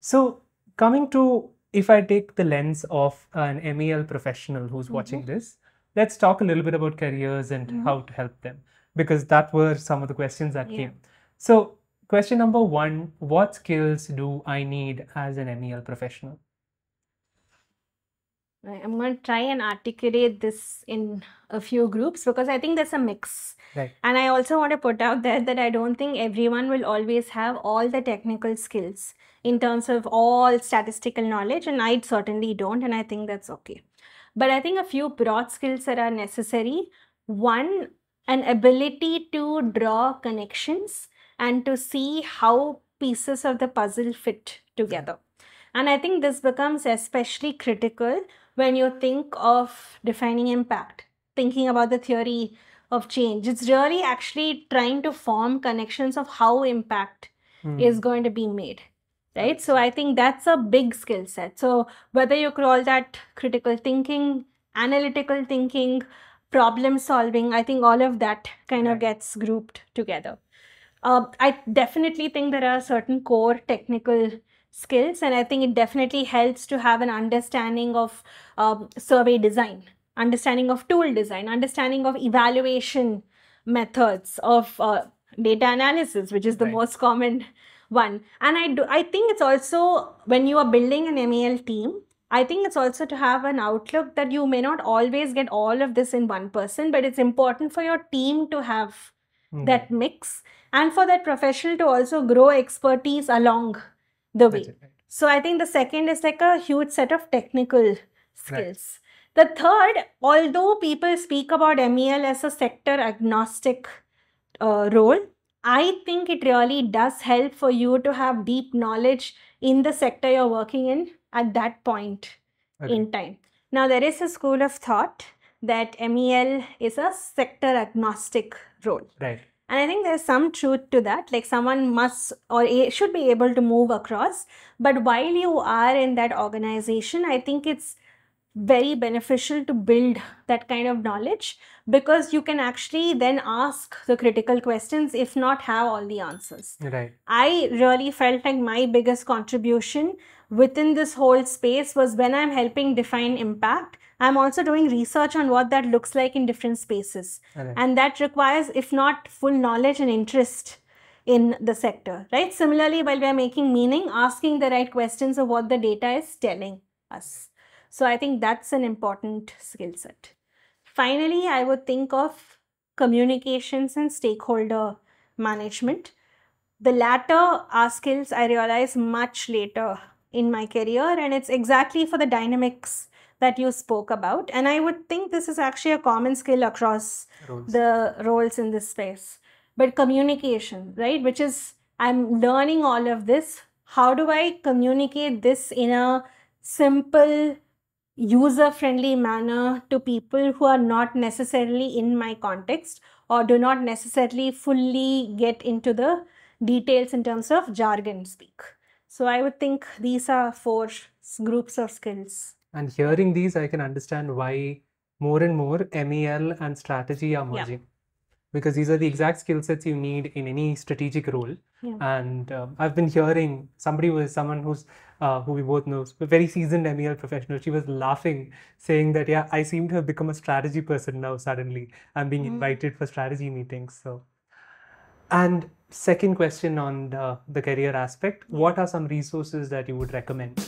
So coming to, if I take the lens of an MEL professional who's watching this, let's talk a little bit about careers and how to help them, because that were some of the questions that came. So question number one, what skills do I need as an MEL professional? I'm going to try and articulate this in a few groups because I think there's a mix. Right. And I also want to put out there that I don't think everyone will always have all the technical skills in terms of all statistical knowledge, and I certainly don't, and I think that's okay. But I think a few broad skills that are necessary. One, an ability to draw connections and to see how pieces of the puzzle fit together. And I think this becomes especially critical when you think of defining impact, thinking about the theory of change. It's really actually trying to form connections of how impact is going to be made, right? So I think that's a big skill set. So whether you call that critical thinking, analytical thinking, problem solving, I think all of that kind of gets grouped together. I definitely think there are certain core technical skills, and I think it definitely helps to have an understanding of survey design, understanding of tool design, understanding of evaluation methods, of data analysis, which is the most common one. And I think it's also, when you are building an MEL team, I think it's also to have an outlook that you may not always get all of this in one person, but it's important for your team to have that mix, and for that professional to also grow expertise along the way. So I think the second is like a huge set of technical skills. The third, although people speak about MEL as a sector agnostic role, I think it really does help for you to have deep knowledge in the sector you're working in at that point in time. Now, there is a school of thought that MEL is a sector agnostic role. Right. And I think there's some truth to that. Like, someone must or should be able to move across. But while you are in that organization, I think it's very beneficial to build that kind of knowledge, because you can actually then ask the critical questions, if not have all the answers. Right. I really felt like my biggest contribution within this whole space was when I'm helping define impact, I'm also doing research on what that looks like in different spaces. And that requires, if not full knowledge and interest in the sector, right? Similarly, while we're making meaning, asking the right questions of what the data is telling us. So I think that's an important skill set. Finally, I would think of communications and stakeholder management. The latter are skills I realized much later in my career, and it's exactly for the dynamics that you spoke about. And I would think this is actually a common skill across the roles in this space. But communication, right, which is, I'm learning all of this. How do I communicate this in a simple, user-friendly manner to people who are not necessarily in my context or do not necessarily fully get into the details in terms of jargon speak? So I would think these are four groups of skills. And hearing these, I can understand why more and more MEL and strategy are merging. Because these are the exact skill sets you need in any strategic role. And I've been hearing someone who's who we both know, a very seasoned MEL professional. She was laughing, saying that, yeah, I seem to have become a strategy person now. Suddenly, I'm being invited for strategy meetings. So, and second question on the career aspect, what are some resources that you would recommend?